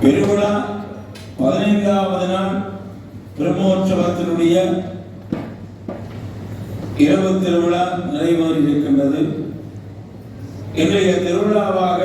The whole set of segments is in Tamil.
பெருவிழா 15வது நாள் பிரம்மோற்சவத்தினுடைய இரவு திருவிழா நிறைவேறி இருக்கின்றது. இன்றைய திருவிழாவாக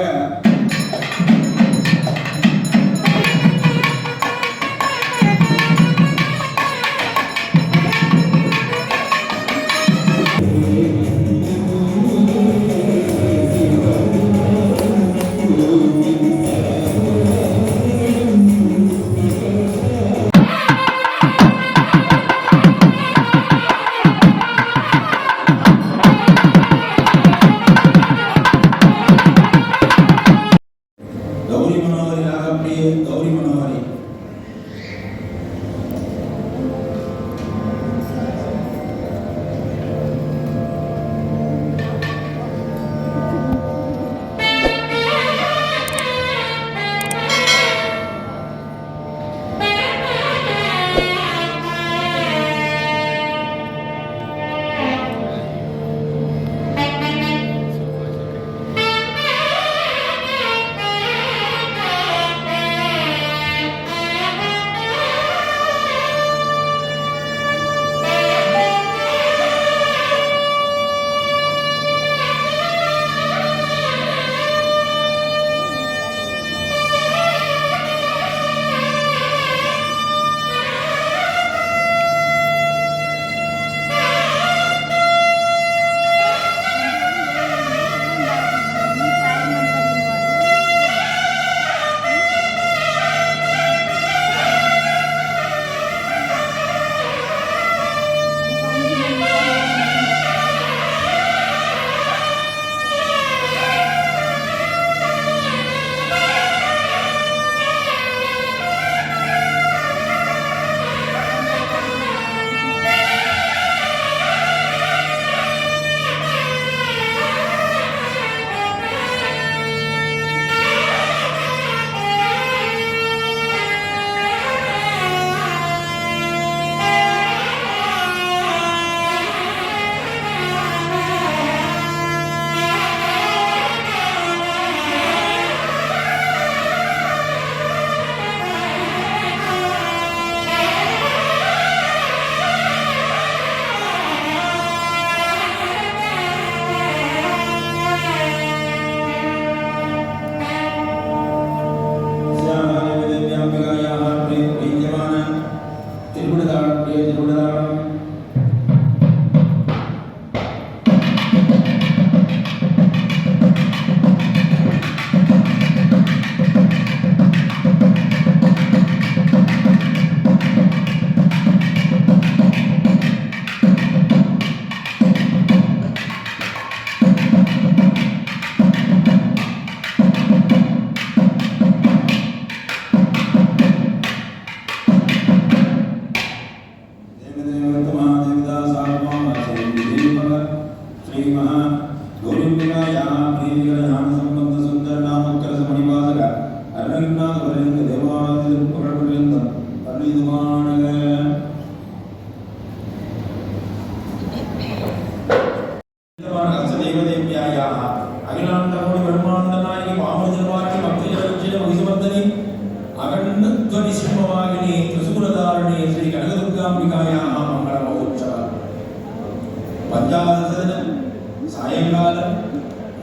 सायंकालं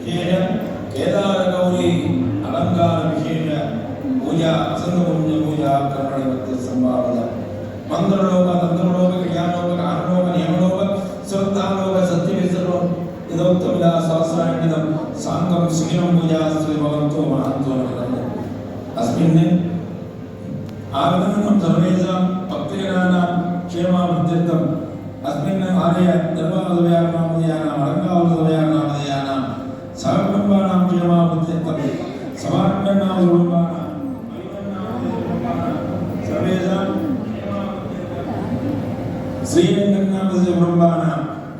विशेष केदार गौरी अलंकार विशेष पूजा असंगपुण्य पूजा कर्मणि मध्य संभावना मंत्रलोक तंत्रलोक क्रियालोक कारणलोक नियमलोक सत्तालोक सत्यविसर्व इदोक्तमिदा सहस्राण्यदं सांगम शिखिरं पूजा श्री भगवतो महत्तो अस्मिन् आगमनं सर्वेषां भक्तिजनानां क्षेमावृद्ध्यर्थम् अस्मिन् आलय निर्वाहसभयानां अलङ्कारसभयानां सहकुटुम्बानां क्षेमावृद्ध्यर्थं समारम्भानां कुटुम्बानां सर्वेषां श्रीरङ्गनाथस्य कुटुम्बानां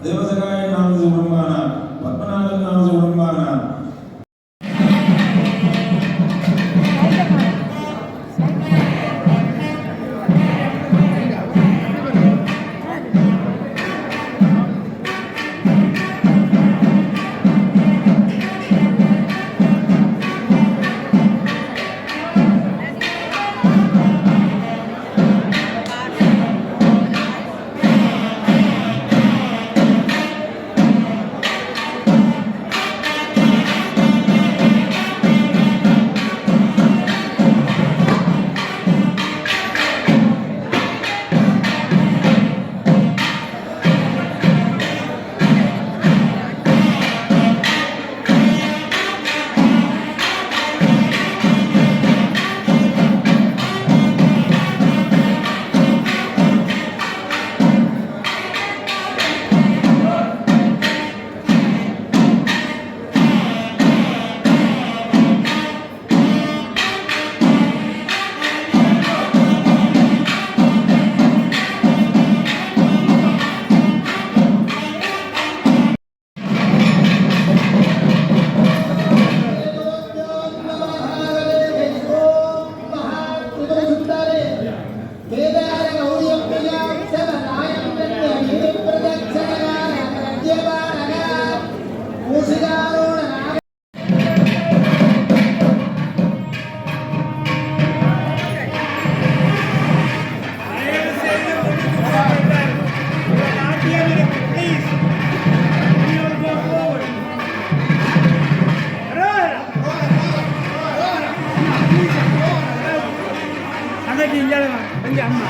देवसकायनाथस्य कुटुम्बानां पद्मनाभनाथस्य कुटुम्बानां ಅದಕ್ಕೆ ಹಿಂಗೆ ಹಂಗೆ ಅಮ್ಮ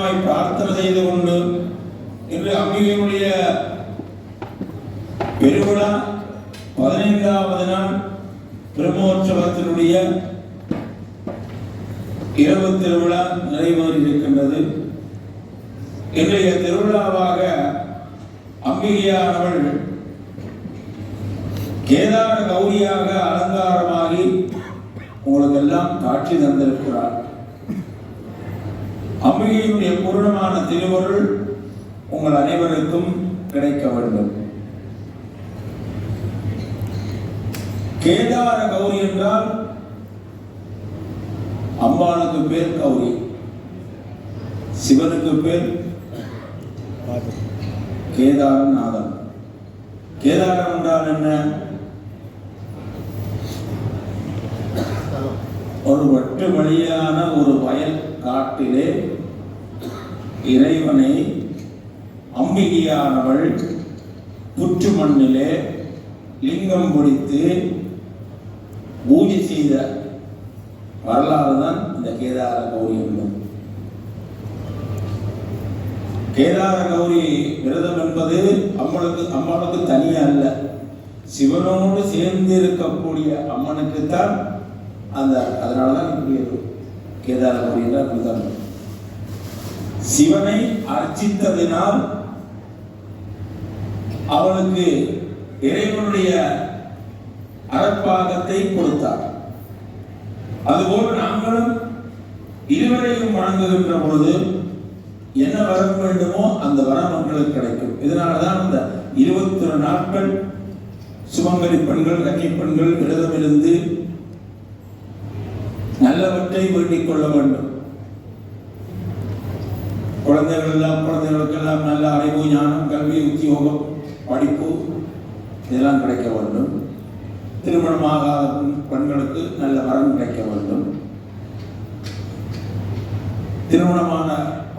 ஆனந்தமாய் பிரார்த்தனை செய்து கொண்டு இன்று அம்பிகையினுடைய பெருவிழா 15வது நாள் பிரம்மோற்சவத்தினுடைய இரவு திருவிழா நிறைவேறி இருக்கின்றது. இன்றைய திருவிழாவாக அம்பிகையானவள் கேதார கௌரியாக அலங்காரமாகி உங்களுக்கு எல்லாம் காட்சி தந்திருக்கிறார். அம்பிகையினுடைய பூர்ணமான திருவருள் உங்கள் அனைவருக்கும் கிடைக்க வேண்டும். கேதார கௌரி என்றால் அம்பாளுக்கு பேர் கௌரி, சிவனுக்கு பேர் கேதாரநாதன். கேதாரம் என்றால் என்ன? ஒரு வட்டு வழியான ஒரு வயல் காட்டிலே இறைவனை அம்பிகையானவள் புற்று மண்ணிலே லிங்கம் பிடித்து பூஜை செய்த வரலாறு தான் இந்த கேதார கௌரி என்பது. கேதார கௌரி விரதம் என்பது அம்மனுக்கு தனியா அல்ல, சிவனோடு சேர்ந்து இருக்கக்கூடிய அம்மனுக்குத்தான் அதனாலதான் இப்படி கேதார கௌரி என்றால் சிவனை அர்ச்சித்ததினால் அவனுக்கு இறைவனுடைய அறப்பாகத்தை கொடுத்தார். அதுபோல் நாங்களும் இருவரையும் வணங்குகின்ற பொழுது என்ன வரம் வேண்டுமோ அந்த வரம் மக்களுக்கு கிடைக்கும். இதனாலதான் இந்த 21 நாட்கள் சுமங்கலி பெண்கள் கன்னி பெண்கள் விரதம் இருந்து நல்லவற்றை வேண்டிக் கொள்ள வேண்டும். குழந்தைகளுக்கெல்லாம் நல்ல அறிவு, ஞானம், கல்வி, உத்தியோகம், படிப்பு இதெல்லாம் கிடைக்க வேண்டும். திருமணமாகாத பெண்களுக்கு நல்ல வரம் கிடைக்க வேண்டும். திருமணமான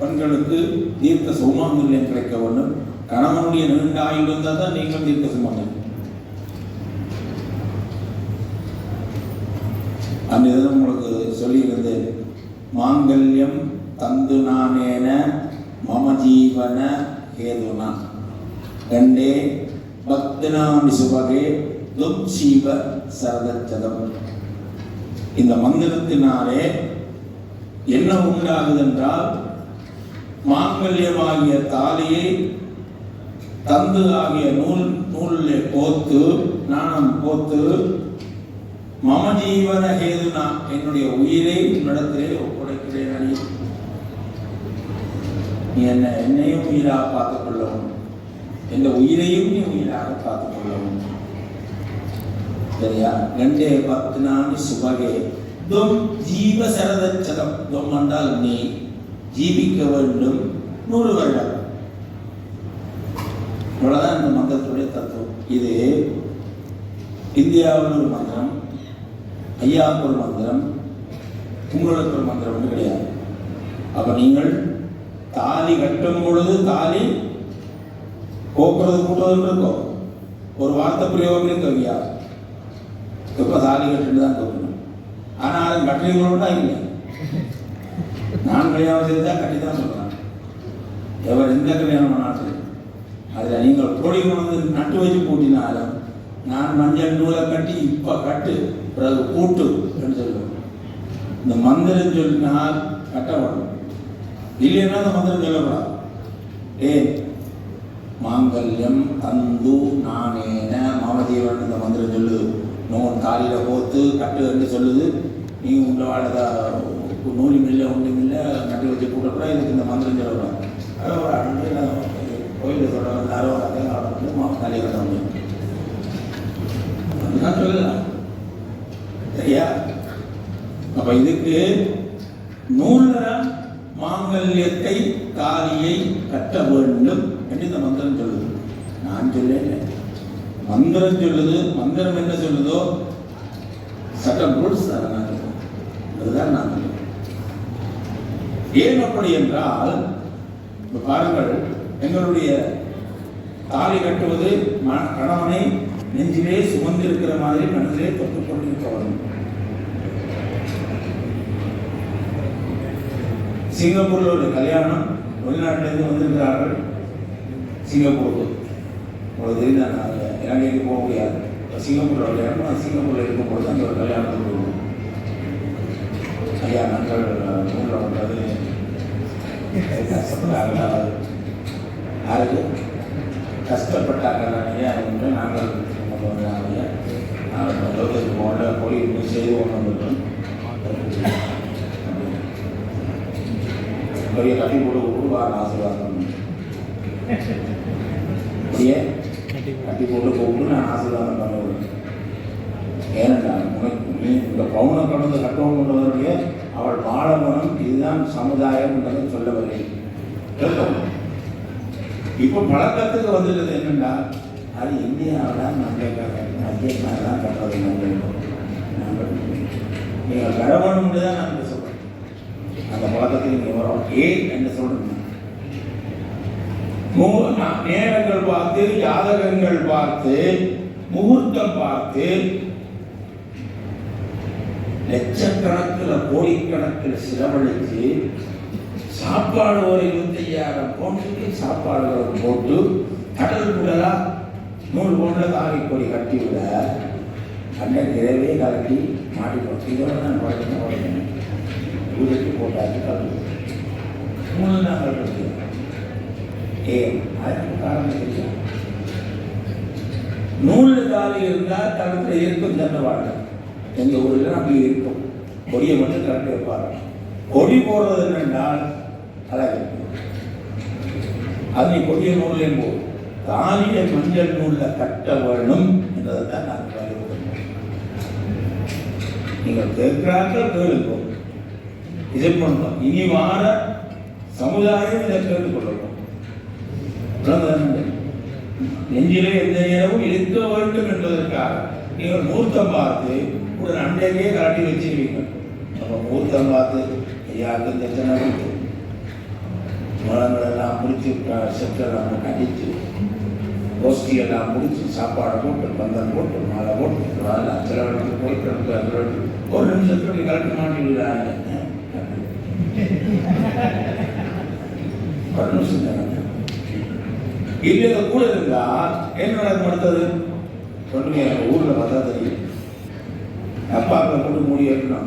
பெண்களுக்கு தீர்க்க சுமங்கல்யம் கிடைக்க வேண்டும். கணவனுடைய நீண்ட ஆயுள் இருந்தால் தான் நீங்கள் தீர்க்க சுமங்கல்யம். அந்த இதை உங்களுக்கு சொல்லியிருந்தேன். மாங்கல்யம் தந்து நானேன மம ஜீவன ஹேதுனா கண்டே பக்தனானி சுபகே தும் சீவ சரதச்சதம். இந்த மந்திரத்தினாலே என்ன உண்டாகுது என்றால், மாங்கல்யமாகிய தாலியை தந்து ஆகிய நூலில் கோத்து நாணம் கோத்து மம ஜீவன ஹேதுனா என்னுடைய உயிரை உன்னிடத்திலே ஒப்படைக்கிறேன். நீ என்னையும் உயிராக பார்த்துக் கொள்ளவும், எந்த உயிரையும் நீ உயிராக பார்த்துக் கொள்ளவும். சரியா? கண்டே பத்னானி சுபகே தும் ஜீவ சரதச்சதம். தும் என்றால் நீ ஜீவிக்க வேண்டும் 100 வருடம். இவ்வளவுதான் இந்த மந்திரத்துடைய தத்துவம். இது இந்தியாவில் ஒரு மந்திரம், ஐயாவுக்கு ஒரு மந்திரம், உங்களுக்கு ஒரு மந்திரம் கிடையாது. அப்ப நீங்கள் தாலி கட்டும் பொழுது தாலி கோக்குறது கூட்டுறது இருக்கும், ஒரு வார்த்தை பிரயோகம் இருக்கு. எப்ப தாலி கட்டுன்னு தான் தோணும். ஆனால் கட்டுறீங்களோட இல்லை, நான் கல்யாணம் செய்தா கட்டி தான் சொல்றேன். எவர் எந்த கல்யாணம் பண்ணாலும் அதில் நீங்கள் கோடி கொண்டு நட்டு வச்சு கூட்டினாலும் நான் மஞ்சள் நூலை கட்டி இப்ப கட்டு பிறகு கூட்டு என்று சொல்லுவேன். இந்த மந்திரம் சொல்லினால் கட்டப்படும், இல்லைன்னா அந்த மந்திரம் சொல்லப்படாது. ஏன்? மாங்கல்யம் தந்து நானேன மமஜீவன் இந்த மந்திரம் சொல்லுது. நூல் காலில போத்து கட்டு என்று சொல்லுது. நீ உங்களை வாழதா நூலி மில்ல உண்டு மில்ல கட்டி வச்சு கூட்டக்கூட இதுக்கு இந்த மந்திரம் சொல்லக்கூடாது. கோயிலில் சொல்ல காலி கட்ட முடியும் அதுதான் சொல்லலாம். சரியா? அப்ப இதுக்கு நூல்ல மாங்கல்யத்தை தாலியை கட்ட வேண்டும் என்று இந்த மந்திரம் சொல்லுது. நான் சொல்ல மந்திரம் சொல்லுது. மந்திரம் என்ன சொல்லுதோ சட்டம் ரூல்ஸ் அதுதான் நான் சொல்லுவேன். ஏன் அப்படி என்றால், பாருங்கள், எங்களுடைய தாலி கட்டுவது கணவனை நெஞ்சிலே சுமந்திருக்கிற மாதிரி மனதிலே தொட்டுக் கொண்டிருக்க வேண்டும். சிங்கப்பூரில் ஒரு கல்யாணம், வெளிநாட்டிலேருந்து வந்திருக்கிறார்கள் சிங்கப்பூருக்கு. உங்களுக்கு தெரியுது, நான் இலங்கைக்கு போக முடியாது. சிங்கப்பூரில் கல்யாணம், நான் சிங்கப்பூரில் இருக்கும்போது அங்கே ஒரு கல்யாணத்துக்கு போடுவோம். ஐயா நாங்கள் ஊரில் வந்தது கஷ்டப்பட்டாங்களா, யாருக்கு கஷ்டப்பட்டாங்களா என்று நாங்கள் லோகத்துக்கு போன பொழி செய்து கொண்டு வந்துட்டோம். பெரிய கட்டி போட்டு கூப்பிடுவாங்க, ஆசீர்வாதம் அப்படியே கட்டி போட்டு கூப்பிட்டு நான் ஆசீர்வாதம் பண்ண விடுவேன். ஏனென்றா உனக்கு நீ இந்த பவுனை கடந்து கட்டவும் கொண்டவருடைய அவள் பாலமனம் இதுதான் சமுதாயம் என்பதை சொல்ல வருகிறேன். இப்போ பழக்கத்துக்கு வந்துட்டது என்னென்னா, அது இந்தியாவில் நாங்கள் தான் கட்டுறது நாங்கள் நீங்கள் கடவுள்னு தான் நான் சொல்கிறேன். அந்த பழக்கத்தில் நீங்கள் வரோம் ஏன் என்று சொல்கிறேன். நேரங்கள் பார்த்து, ஜாதகங்கள் பார்த்து, முகூர்த்தம் பார்த்து, லட்சக்கணக்கில் கோடிக்கணக்கில் செலவழித்து சாப்பாடு ஒரு 25,000 பவுண்டுக்கு சாப்பாடுகளை போட்டு கடல் குடலா 100 பவுண்டில் தாலிக்கொடி கட்டி விட அந்த நிறைவே கலட்டி மாட்டி போட்டு இதோட நான் உடனே வீட்டுக்கு போட்டாச்சு கலந்து 3 நாள் கட்டி. ஏன் அதுக்கு காரணம் தெரியும். 100 தாலி இருந்தால் தளத்தில் இருக்கும் தண்டவாடு. எங்கள் ஊரில் அப்படி இருக்கும். கொடியை மட்டும் கரெக்டாக வைப்பாங்க. கொடி போடுறது என்னென்றால் அழகு, அது நீ கொடிய நூல்லையும் போ, தாலியை மஞ்சள் நூலில் கட்ட வேணும் என்றதை தான் நாங்கள் வலியுறுத்தணும். நீங்கள் கேட்கிறார்கள் கேளுக்கும், இதை பண்ணணும். இனி வார சமுதாயம் இதை கேட்டுக்கொள்ளணும். நெஞ்சிலே எந்த நேரமும் இருக்க வேண்டும் என்பதற்காக நீங்கள் முகூர்த்தம் பார்த்து ஒரு அண்டையே காட்டி வச்சிருவீங்க. அப்போ முகூர்த்தம் பார்த்து ஐயாவுக்கு தட்சணை கொடுத்து முழங்களெல்லாம் முடிச்சு செட்டெல்லாம் கட்டிச்சு கோஷ்டியெல்லாம் முடிச்சு சாப்பாடை போட்டு பந்தல் போட்டு மாலை போட்டு அதெல்லாம் செலவழித்து போயிட்டு ஒரு நிமிஷத்துக்கு கலக்க மாட்டேங்கிறாங்க. ஒரு நிமிஷம் தானே இல்லை கூட இருந்தா என்ன நடக்கும்? அடுத்தது சொல்லுங்க. எங்கள் ஊரில் பார்த்தா தெரியும். அப்பாக்களை போட்டு மூடி வைக்கணும்,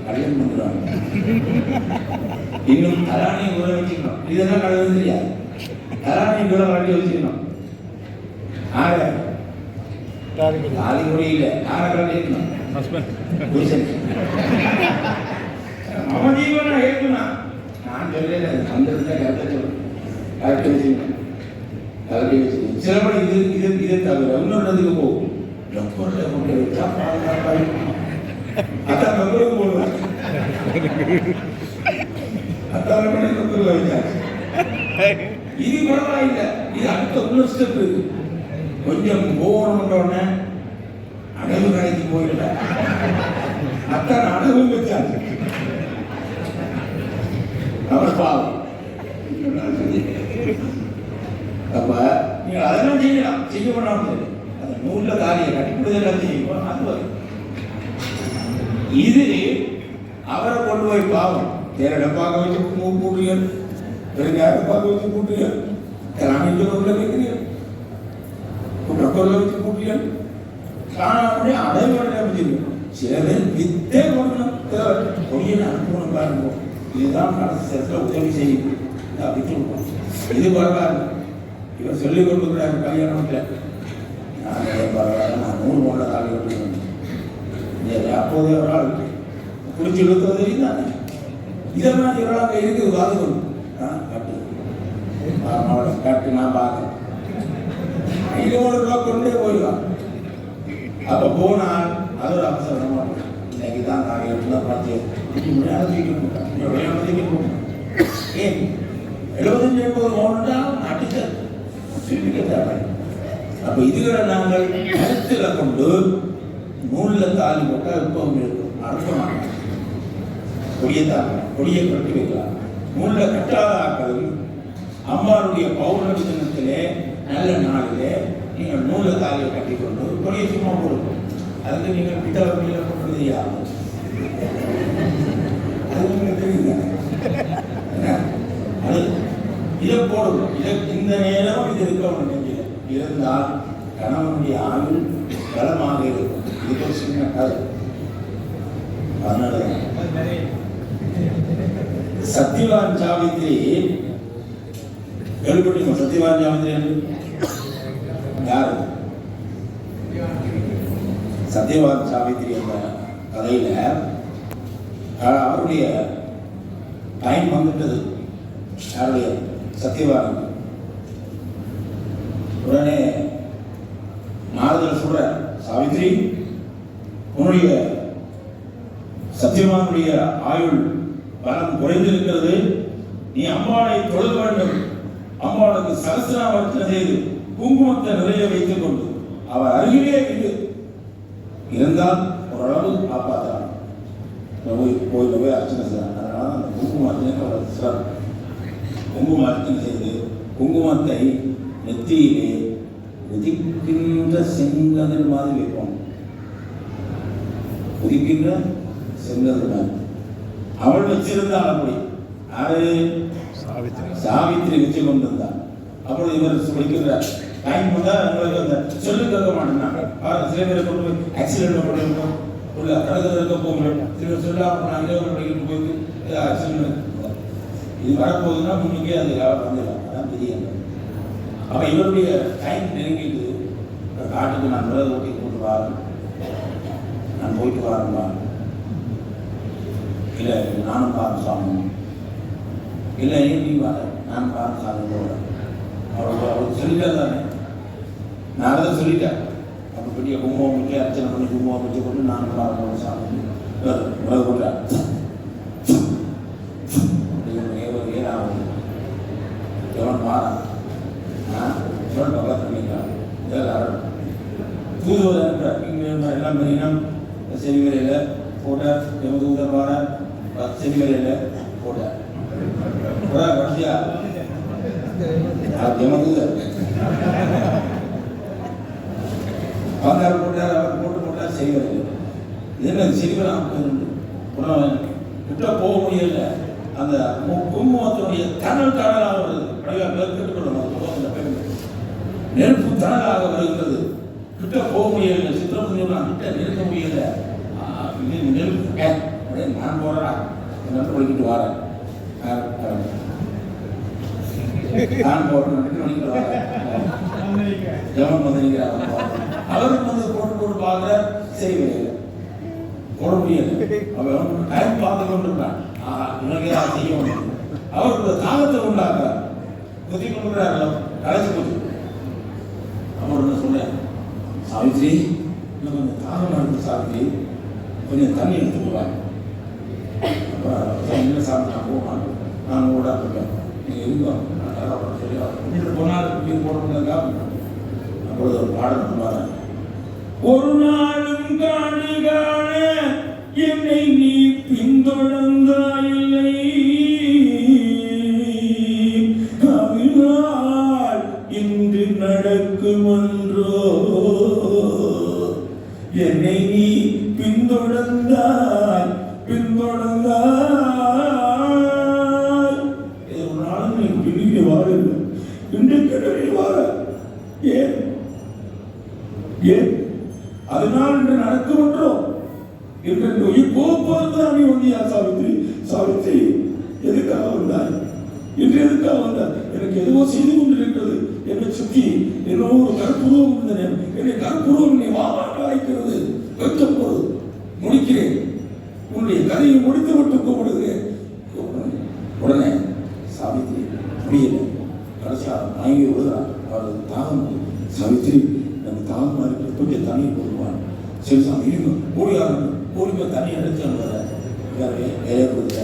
கல்யாணம் பண்ணுறாங்க. இன்னும் தராணியும் கூட வச்சுக்கணும். இதெல்லாம் கடவுள் தெரியாது. தராணியும் கூட வண்டி வச்சுக்கணும். ஆறு தாலி கூட இல்லை, ஆரை கட்டிக்கணும். அவன் ஜீவனா ஏற்கணும். நான் சொல்லல, அந்த கரெக்டாக சொல்லணும். கரெக்டாக வச்சுக்கணும். கரெக்டாக வச்சுக்கணும். சிலப்படி இதை தவிர இன்னொன்றதுக்கு போகும். லொக்கரில் கொண்டு வச்சா பாதுகாப்பாக அதான் லொக்கரும் போடுவாங்க. அதான் லொக்கரில் வச்சாச்சு. இது பரவாயில்லை. இது அடுத்த இன்னொரு ஸ்டெப் இருக்கு. கொஞ்சம் போகணுன்றோடனே அடவு கடைக்கு போயிடல. அத்தான் அடவும் வச்சாச்சு. அவர் பாவம். அப்ப நீங்க அதெல்லாம் செய்யலாம், செய்ய பண்ணாம அந்த நூல்ல தாலியை கட்டிப்பிடுதெல்லாம் செய்யும். அது வரும். இது அவரை கொண்டு போய் பாவம் டப்பாக வச்சு கூட்டுறீர்கள், டப்பாக வச்சு கூட்டுறீர்கள், கிராமத்தில் வைக்கிறீர்கள், குற்றக்கொள்ள வச்சு கூட்டுறீர்கள். காணாமலே அடைவடை அமைச்சிருக்கோம். சில பேர் வித்தே கொடுக்கணும், கொடியை அனுப்பணும் பாருங்க. இதுதான் அரசு சட்டத்தில் உதவி செய்யும். வித்து கொடுப்போம். இது பரவாயில்ல. இவர் சொல்லிக் கொடுக்குறாரு கல்யாணத்தில். நான் பரவாயில்ல, நான் 100 பவுனில் தாலி கட்டுவேன். அப்போதே ஒரு ஆள் குடிச்சு இழுத்தது தானே. இதெல்லாம் இவரால் அங்கே இருக்குது பாதுகாப்பு. கட்டு அவளை கட்டு நான் பார்க்குறேன். 500 ரூபா கொண்டே போயிடுவான். அப்போ போனால் அது ஒரு அவசரமாக இருக்கும். இன்னைக்கு தான் நாங்கள் எப்படி பார்த்து முடியாது தூக்கி ஏன் 75-80 பவுன் அடித்த தேவை. அப்போ இதுகளை நாங்கள் கருத்தில் கொண்டு நூலில் தாலி போட்டால் எப்பவும் இருக்கும். அர்த்தமாக கொடியை கட்டி வைக்கலாம். நூலில் கட்டாத ஆக்கள் அம்மாவுடைய பௌர்ணமி தினத்திலே நல்ல நாளிலே நீங்கள் நூலில் தாலியை கட்டி கொண்டு கொடியை சும்மா கொடுக்கும். அதுக்கு நீங்கள் பித்தளை கொடியில் போட்டு தெரியாது. அது உங்களுக்கு தெரியுங்க. இதை போடும். இந்த நேரம் இது இருக்க நினைக்கல. இருந்தால் கணவனுடைய ஆயுள் பலமாக இருக்கும். இது ஒரு சின்ன கதை. அதனால சத்யவான் சாவித்திரி கேள்விப்பட்டீங்க? சத்யவான் சாவித்திரி யாரு? சத்யவான் சாவித்திரி என்ற கதையில அவருடைய டைம் வந்துட்டது. யாருடைய? சத்யவான். உடனே நாரதர் சொல்ற, சாவித்திரி, உன்னுடைய சத்யவானுடைய ஆயுள் பலம் குறைந்திருக்கிறது. நீ அம்பாளை தொழ வேண்டும். அம்பாளுக்கு சகஸ்ரநாமத்தை செய்து குங்குமத்தை நிறைய வைத்துக் கொண்டு அவர் அருகிலே இருந்தால் ஓரளவு காப்பாற்றலாம். கோயில போய் அர்ச்சனை செய்யலாம். அதனால அந்த குங்கும அர்ச்சனை சிறப்பு. குங்கும அர்ச்சனை செய்து குங்குமத்தை நெத்தியிலே உதிக்கின்ற செங்கதிர் மாதிரி வைப்போம். உதிக்கின்ற செங்கதிர் மாதிரி அவள் வச்சிருந்தாள். அப்படி யாரு? சாவித்திரி வச்சு கொண்டிருந்தார். அப்புறம் இவர் சொல்லிக்கிறார், டைம் வந்தால் உங்களுக்கு அந்த சொல்லு கேட்க மாட்டேன்னாங்க. சில பேரை கொண்டு போய் ஆக்சிடென்ட் பண்ணிருக்கோம், உள்ள கடற்கரை இருக்க போகிறோம். சில பேர் சொல்லாமல் நாங்கள் படிக்கிட்டு போயிட்டு ஆக்சிடென்ட் இது வரப்போகுதுன்னா முன்னுக்கே அது வந்துடலாம். அதான் பெரிய. அப்போ இவருடைய டைம் நெருங்கிட்டு காட்டுக்கு நான் விரத ஓட்டி கொண்டு வரேன், நான் போயிட்டு வரேன்பா. இல்லை நானும் பார்த்து சாமி, இல்லை நீ வர, நான் பார்த்து சாமி போகிறேன். அவருக்கு சொல்லிட்டா தானே, நான் அதை சொல்லிட்டேன். அப்போ பெரிய குங்குமம் வச்சு அர்ச்சனை பண்ணி குங்குமம் வச்சு கொண்டு நானும் பார்த்து சாமி விரத போட்டேன். எவன் பாரான் எவன் பகவான் பண்ணிக்கிறான். தூதுவர் இங்கே எல்லாம் பண்ணினா செடி வேலையில் போட்ட எமதூதர் வார செடி வேலையில் போட்ட கடைசியா எமதூதர் வந்தார் போட்டார். அவர் போட்டார் செடி வேலையில். இது என்ன செடிவெல்லாம் கிட்ட போக முடியல. அந்த குங்குமத்தினுடைய தணல் தணலாக வருது. நெருப்பு தணலாக வருகிறது. கிட்ட போக முடியல. சித்திரபுரம் கிட்ட நிறுத்த முடியல. நெருப்பு நான் போறேன், ஒழிக்கிட்டு வரேன், நான் போறேன் ஒழிக்கிட்டு வரேன். ஜமன் வந்து நிற்கிறார். அவருக்கு வந்து போட்டு பார்க்குற சரி போட முடியல. அவன் டைம் பார்த்து கொண்டிருக்கான். இவனுக்கு ஏதாவது செய்ய முடியும். அவருக்கு தாகத்தை உண்டாக்குறார். குத்தி கொண்டுறாரு, கடைசி போச்சு. அவர் என்ன சொல்றேன், சாவித்ரி இன்னும் கொஞ்சம் தாகமாக இருக்கு சாவித்ரி, கொஞ்சம் தண்ணி எடுத்து போவாங்க. அப்புறம் என்ன சாப்பிட்டு நான் போவான், நான் கூட இருக்கேன், நீங்கள் இருந்தோம் சொல்லி போனால் மீன் போட முடியாதா. அப்பொழுது ஒரு பாடம் சொன்னாங்க, ஒரு நாளும் காணு காண என்னை நீ பின்தொடர்ந்தாயில்லை, கவிழால் இன்று நடக்குமன்றோ, என்னை நீ பின்தொடர்ந்தாய் பின்தொடர்ந்தாய். ஒரு நாளும் நீ பிரிவு வாழல, இன்று கிடவே வாழ. ஏன் ஏன் அதனால் இன்று நடக்குமன்றோ என்று உயிர் போக்குவரத்து நீ வந்தியா சாவித்ரி? சாவித்ரி எதுக்காக வந்தாய்? இன்று எதுக்காக வந்தாய்? எனக்கு எதுவோ செய்து கொண்டிருக்கிறது. என்னை சுற்றி என்னோ ஒரு கற்புருவம் இருந்தன. என்னை கற்புருவம் என்னை வாவாக அழைக்கிறது. வைக்கப்போது முடிக்கிறேன், உன்னுடைய கதையை முடித்து விட்டு கூப்பிடுகிறேன். உடனே சாவித்ரி முடியல. கடைசியாக மயங்கி விடுகிறார். அவரது தாகம், சாவித்ரி நம்ம தாகமாக இருக்கிற கொஞ்சம் தண்ணி போடுவான். சரி சாமி இருங்க, ஓடியாருங்க, ஓடிப்போ தண்ணி எடுத்து வேலையை கொடுத்த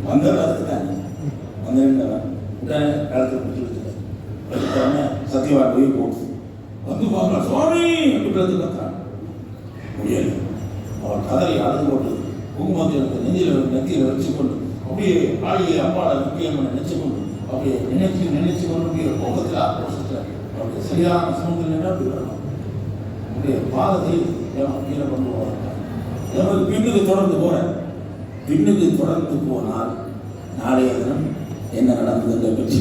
வந்தாலும் அதுக்கு தானே வந்தேன். உடனே காலத்தில் பிடிச்சி வச்சுட்டேன். சத்தியவான் போய் போட்டு வந்து பார்க்கலாம் சுவாமி அப்படின்றது கத்துறான். முடியல. அவன் கதறி அழுது போட்டு குங்குமத்தை நெத்தியில் வச்சு கொண்டு அப்படியே ஆளியை அம்பாவை முக்கியமான நினைச்சு கொண்டு அப்படியே நினைச்சு கொண்டு அப்படியே கோபத்தில் ஆக்ரோஷத்தில் அப்படியே சரியான சூழ்நிலை அப்படி வரணும். அப்படியே பாதத்தை கீழே கொண்டு போகிறாங்க. பின்னுக்கு தொடர்ந்து போகிறேன். பின்னுக்கு தொடர்ந்து போனால் நாளைய தினம் என்ன நடந்ததுன்ற பற்றி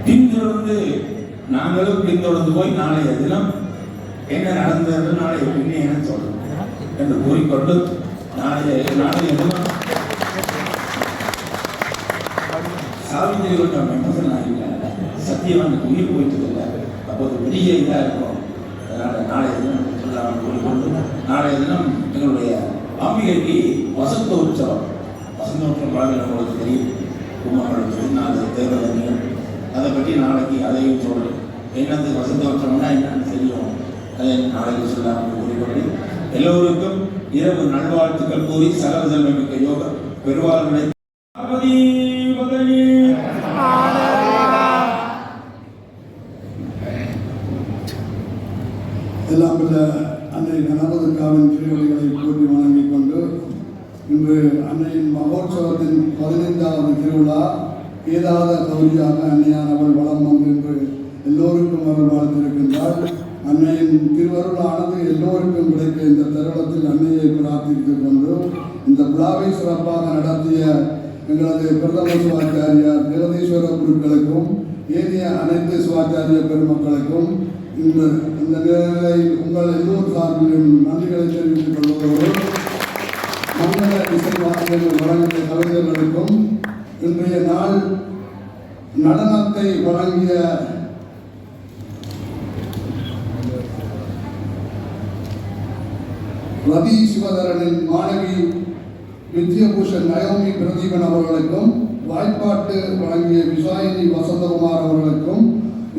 பின்தொடர்ந்து நாங்களும் பின்தொடர்ந்து போய் நாளைய தினம் என்ன நடந்தது நாளைய பின்னே என்ன சொல்றோம் என்று கூறிக்கொண்டு நாளைய தினம் சாவித்திரி கொண்ட எமோஷன் ஆகிட்டாங்க. சத்தியவானுக்கு உயிர் போயிட்டு இல்லை, அப்போது பெரிய இதாக இருக்கும். அதனால் நாளைய தினம் சொல்லாமல் கூறிக்கொண்டு நாளைய தினம் எங்களுடைய அம்பிகைக்கு வசந்த உற்சவம் பாடல் உங்களுக்கு தெரியும். கும்பகோணம் திருநாள் தேவதனியம் அதை பற்றி நாளைக்கு அதையும் சொல்கிறேன். என்னது வசந்த உற்சவம்னா என்னன்னு தெரியும், அதை நாளைக்கு சொல்லாமல் கூறிக்கொண்டு எல்லோருக்கும் இரவு நல்வாழ்த்துக்கள் கூறி சகல செல்வமிக்க யோக பெருவாளர்களை எல்லாம் உள்ள அன்னை கணபதுக்காவின் திருவடிகளை போற்றி வணங்கிக் கொண்டு இன்று அன்னையின் மகோற்சவத்தின் 15வது திருவிழா ஏதாத கௌரியாக அன்னையானவள் வளம் வந்து என்று எல்லோருக்கும் அவள் வாழ்த்திருக்கின்றாள். அன்னையின் திருவருளானது எல்லோருக்கும் கிடைக்க இந்த தருணத்தில் அன்னையை பிரார்த்தித்துக் கொண்டு இந்த விழாவை சிறப்பாக நடத்திய எங்களது பிரதம சிவாச்சாரியார் ஜெகதீஸ்வர குருக்களுக்கும் ஏனைய அனைத்து சிவாச்சாரிய பெருமக்களுக்கும் இந்த நிலையில் உங்கள் எல்லோர் சார்பிலும் நன்றிகளை தெரிவித்துக் கொள்வதோடு மங்கள இசை வாக்கியங்கள் வழங்கிய கலைஞர்களுக்கும் இன்றைய நாள் நடனத்தை வழங்கிய ரவி சிவதரனின் மாணவி வித்யபூஷன் நயோமி பிரதீபன் அவர்களுக்கும் வாய்ப்பாட்டு வழங்கிய விசாயினி வசந்தகுமார் அவர்களுக்கும்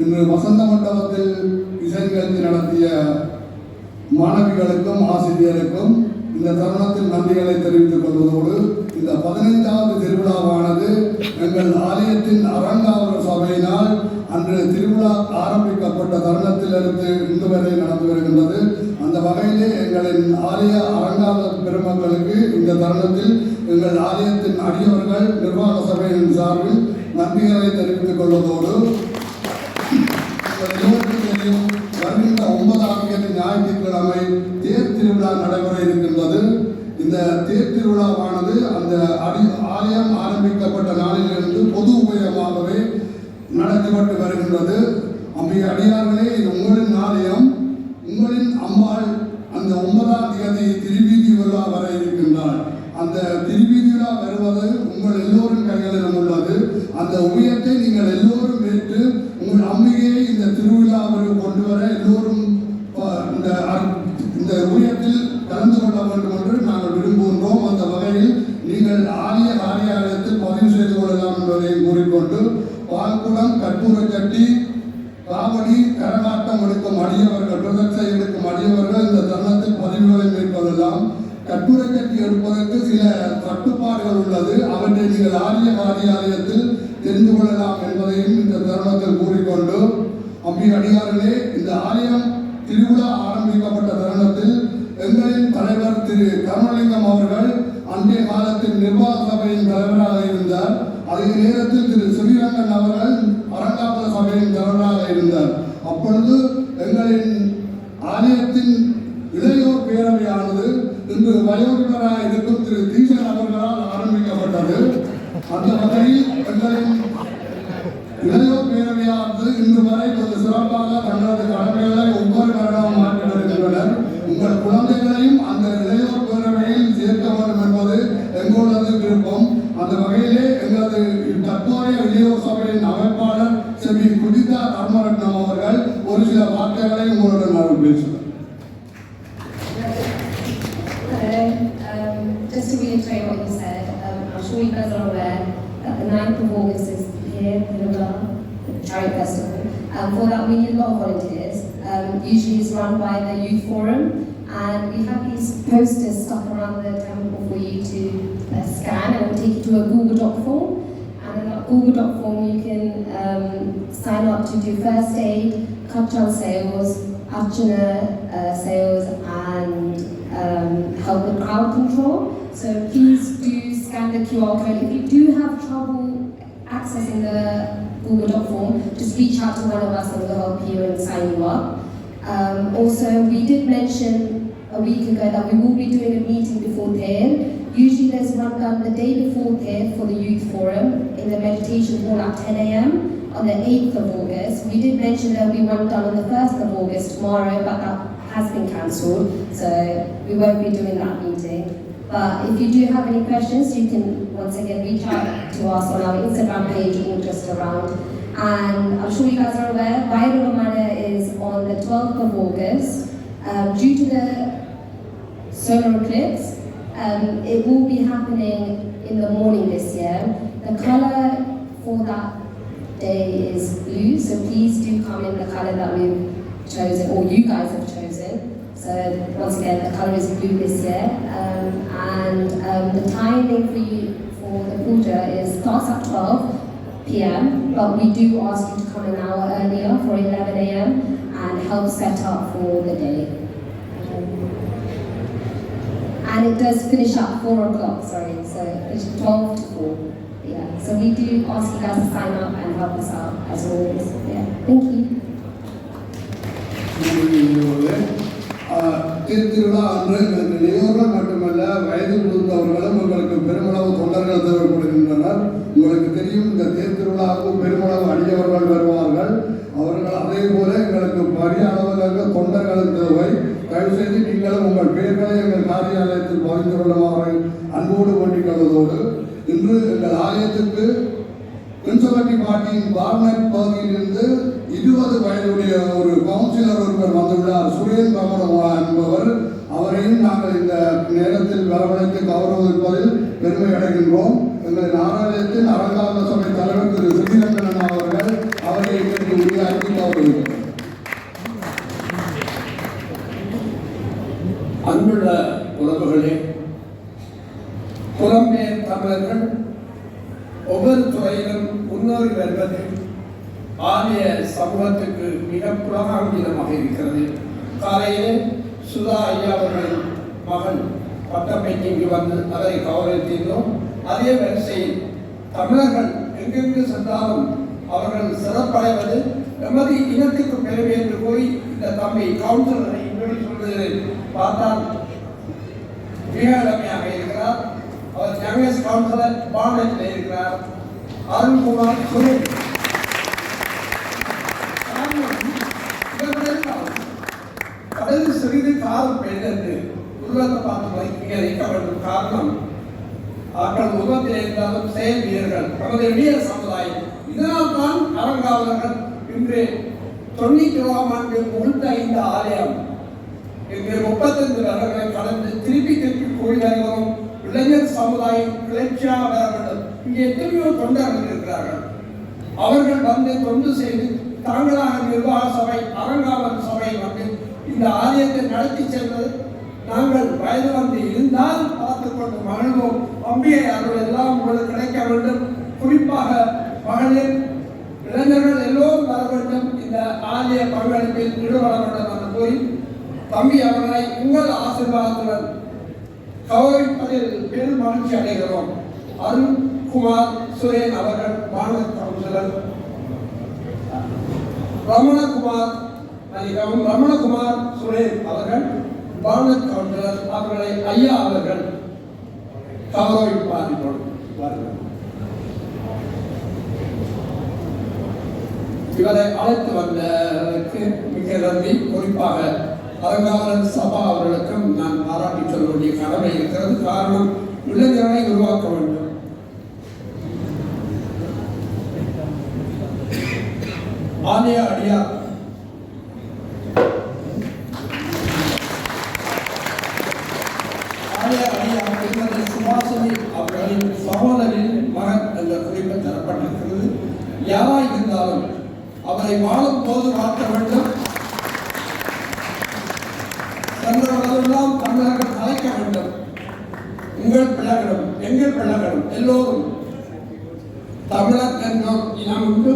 இன்று வசந்த மண்டபத்தில் இசை நிகழ்ச்சி நடத்திய மாணவிகளுக்கும் ஆசிரியருக்கும் இந்த தருணத்தில் நன்றிகளை தெரிவித்துக் கொள்வதோடு இந்த 15வது திருவிழாவானது எங்கள் ஆலயத்தின் அரங்காவலர் சபையினால் அன்று திருவிழா ஆரம்பிக்கப்பட்ட தருணத்திலிருந்து இன்று வரை நடந்து வருகின்றது. அந்த வகையிலே எங்களின் ஆலய அரங்காவலர் பெருமக்களுக்கு இந்த தருணத்தில் எங்கள் ஆலயத்தின் அடியவர்கள் நிர்வாக சபையின் சார்பில் நன்றிகளை தெரிவித்துக் கொள்வதோடு வருகின்ற 9ஆம் தேதி ஞாயிற்றுக்கிழமை தேர் திருவிழா நடைபெற இருக்கின்றது. இந்த தேர் திருவிழாவானது அந்த ஆலயம் ஆரம்பிக்கப்பட்ட நாளிலிருந்து பொது உபயோகமாகவே நடத்தப்பட்டு வருகின்றது. அம்பிகை அடியார்களே, இது உங்களின் ஆலயம். உங்களின் அம்மாள் அந்த 9ஆம் தேதி திருவீதி விழா வர இருக்கின்றார். அந்த திருவீதி விழா வருவது உங்கள் எல்லோரும் கைகளிலும் உள்ளது. அந்த உயரத்தை நீங்கள் எல்லோரும் ஏற்று உங்கள் அம்பிகையை இந்த திருவிழாவிற்கு கொண்டு வர எல்லோரும் இந்த உயரத்தில் கலந்து கொள்ள வேண்டும் என்று நாங்கள் விரும்புகின்றோம். அந்த வகையில் நீங்கள் ஆலய காரியாலயத்தில் பதிவு செய்து கொள்ளலாம் என்பதை கூறிக்கொண்டு பால்குளம் கற்பூரச்சட்டி காவடி கரகாட்டம் எடுக்கும் அடியவர்கள் பிரதட்சை எடுக்கும் அடியவர்கள் இந்த தருணத்தில் பதிவுகளை மேற்கொள்ளலாம். கற்பூரச்சட்டி எடுப்பதற்கு சில கட்டுப்பாடுகள் உள்ளது. அவற்றை நீங்கள் ஆலய காரியாலயத்தில் தெரிந்து கொள்ளலாம் என்பதையும் இந்த தருணத்தில் கூறிக்கொண்டு அம்பிகை அடியார்களே, இந்த ஆலயம் திருவிழா ஆரம்பிக்கப்பட்ட தருணத்தில் எங்களின் தலைவர் திரு கருணலிங்கம் அவர்கள் அன்றைய காலத்தில் நிர்வாக சபையின் தலைவராக இருந்தார். அதே நேரத்தில் திரு ஸ்ரீரங்கன் அவர்கள் அரங்காவலர் சபையின் தலைவராக இருந்தார். அப்பொழுது எங்களின் ஆலயத்தின் இளையோர் பேரவையானது இன்று வயோதிபராக இருக்கும் திரு தீசன் அவர்களால் ஆரம்பிக்கப்பட்டது. அந்த வகையில் எங்களின் இளையோர் பேரவையானது இன்று வரை கொஞ்சம் சிறப்பாக தங்களது கடமைகளை ஒவ்வொரு வருடமும் மாற்றி வருகின்றனர். உங்கள் குழந்தைகளையும் அந்த இளையோர் பேரவையில் சேர்க்க வேண்டும் என்பது எங்களது விருப்பம். அந்த வகையிலே எங்களது தற்போதைய இளையோர் சபையின் அமைப்பாளர் செல்வி குதிதா தர்மரட்னம் அவர்கள் ஒரு சில வார்த்தைகளை உங்களுடன் நான் பேசுகிறேன். Just to reiterate what you said, I'm sure you guys are aware that the 9th of August is here in the Chariot Festival. For that we need a lot of volunteers. Usually it's run by the Youth Forum, and we have these posters stuck around the temple for you to scan, and we'll take you to a Google Doc form. And in that Google Doc form you can sign up to do first aid, Kachan sales, Archana sales, and help with crowd control. So please do scan the QR code. If you do have trouble accessing the Google Doc form, just reach out to one of us and we'll help you and sign you up. Also, we did mention a week ago that we will be doing a meeting before Thair. Usually there's one done the day before Thair for the youth forum in the meditation hall at 10 a.m. on the 8th of August. We did mention there will be one done on the 1st of August tomorrow, but that has been cancelled, so we won't be doing that meeting. But if you do have any questions, you can once again reach out to us on our Instagram page or just around. And I'm sure you guys are aware, Vairunamana is on the 12th of August. Due to the solar eclipse, it will be happening in the morning this year. The colour for that day is blue, so please do come in the colour that we've chosen, or you guys have chosen. So once again, the colour is blue this year. And the timing for the puja starts at 12 p.m. but we do ask you to come an hour earlier for 11 a.m. and help set up for the day. And it does finish at 4 o'clock, sorry, so it's 12 to 4. Yeah, so we do ask you guys to sign up and help us out as always. Yeah, thank you. திருத்திருவிழா அன்று இளையோர்கள் மட்டுமல்ல வயது முதிர்ந்தவர்களும் உங்களுக்கு பெருமளவு தொண்டர்கள் தேவைப்படுகின்றனர். உங்களுக்கு தெரியும், இந்த திருத்திருவிழாவுக்கு பெருமளவு அடியவர்கள் வருவார்கள். அவர்கள் அதே போல எங்களுக்கு பெரிய அளவில் தொண்டர்கள் தேவை. தயவு செய்து நீங்களும் உங்கள் பெயர்களை எங்கள் காரியாலயத்தில் பகிர்ந்து கொள்ளுமாறு அன்போடு வேண்டிக் கொள்வதோடு, இன்று எங்கள் ஆலயத்துக்கு கன்சர்வேட்டிவ் பார்ட்டியின் பார்னட் பகுதியிலிருந்து 20 வயதுடைய ஒரு கவுன்சிலர் ஒருவர் வந்துள்ளார், சுரேன் கமரவா என்பவர். அவரையும் நாங்கள் இந்த நேரத்தில் வரவழைத்து கௌரவிப்பதில் பெருமை அடைகின்றோம். எங்கள் நாராயணத்தின் அரங்காவல சபை தலைவர் திரு ஸ்ரீரங்கன் அவர்கள் அவரை இன்றைக்கு உரையாற்றி கௌரவிக்கிறார். அன்புள்ள உறவுகளே, புலம்பெயர் தமிழர்கள் ஒவ்வொரு துறையிலும் முன்னேறி வருவது ஆலய சமூகத்துக்கு மிக புலகாங்கிதமாக இருக்கிறது. காலையிலே சுதா ஐயா அவர்களின் மகன் பட்டப்பேட்டி இங்கு வந்து அதை கௌரவித்தோம். அதே வரிசையில் தமிழர்கள் எங்கெங்கு சென்றாலும் அவர்கள் சிறப்படைவது எமது இனத்துக்கு பெருமை என்று கூறி இந்த தம்பி கவுன்சிலரை இப்படி சொல்கிறேன் பார்த்தால் மிக இளமையாக இருக்கிறார். அவர் யங்கஸ்ட் கவுன்சிலர் பானத்தில் இருக்கிறார். அருண்குமார் சுரேன் கடந்து சிறிது காலம் பெய்தென்று உருவத்தை பார்த்து வைக்க வேண்டும். காரணம், அவர்கள் உருவத்தில் இருந்தாலும் செயல் வீரர்கள் நமது எளிய சமுதாயம். இதனால் தான் அரங்காவலர்கள் இன்று 91ஆம் ஆண்டு புகுந்த இந்த ஆலயம் இன்று 35 வருடங்களை கடந்து திருப்பி கூடி வருகிறோம். இளைஞர் சமுதாயம் கிளர்ச்சியாக வர வேண்டும். இங்கே எத்தனையோ தொண்டர்கள் இருக்கிறார்கள். அவர்கள் வந்து தொண்டு செய்து தாங்களாக நிர்வாக சபை அரங்காவல் சபை வந்து இந்த ஆலயத்தை நடத்தி சென்றது. நாங்கள் வயது வந்து இருந்தால் பார்த்து கொண்டு மகிழ்வோம். அம்பிகை அருள் எல்லாம் உங்களுக்கு கிடைக்க வேண்டும். குறிப்பாக மகளிர் இளைஞர்கள் எல்லோரும் வர வேண்டும். இந்த ஆலய பங்களிப்பில் ஈடுபட வேண்டும் என்று கூறி தம்பி அவர்களை உங்கள் ஆசீர்வாதத்துடன் கௌரவிப்பதில் பெரும் மகிழ்ச்சி அடைகிறோம். அருண்குமார் சுரேன் அவர்கள் மாநில கவுன்சிலர், ரமணகுமார் சுரேன் அவர்கள் மாநில கவுன்சிலர் அவர்களை ஐயா அவர்கள் கௌரவிப்பார்கள். இவரை அழைத்து வந்ததற்கு மிக நன்றி. குறிப்பாக அரங்காவலன் சபா அவர்களுக்கும் நான் பாராட்டி சொல்ல வேண்டிய கடமை இருக்கிறது. காரணம், இளைஞர்களை உருவாக்க வேண்டும். ஆலய அடியார் சுபாஷினி அவர்களின் சகோதரின் மகன் என்ற குறிப்பு தரப்பட்டிருக்கிறது. யாராய் இருந்தாலும் அவரை வாழும் போது மாற்ற வேண்டும். சென்றவர்களெல்லாம் தமிழர்கள் அழைக்க வேண்டும். உங்கள் பிள்ளைகளும் எங்கள் பிள்ளைகளும் எல்லோரும் தமிழர் என்றோம் இனம் உண்டு,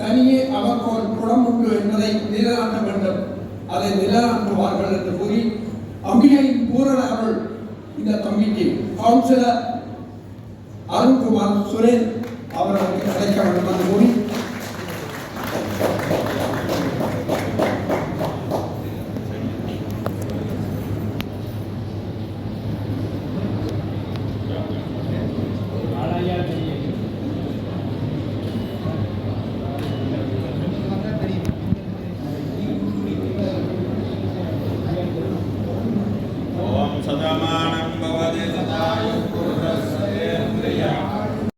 தனியே அவர்கோல் குடம் உண்டு என்பதை நிலைநாட்ட வேண்டும். அதை நிலைநாட்டுவார்கள் என்று கூறி அம்பிகையின் பூரண அருள் இந்த கமிட்டி கவுன்சிலர் அருண்குமார் சுரேன் அவர்களுக்கு கிடைக்க வேண்டும் என்று கூறி वर्धमानं भवति सदायुः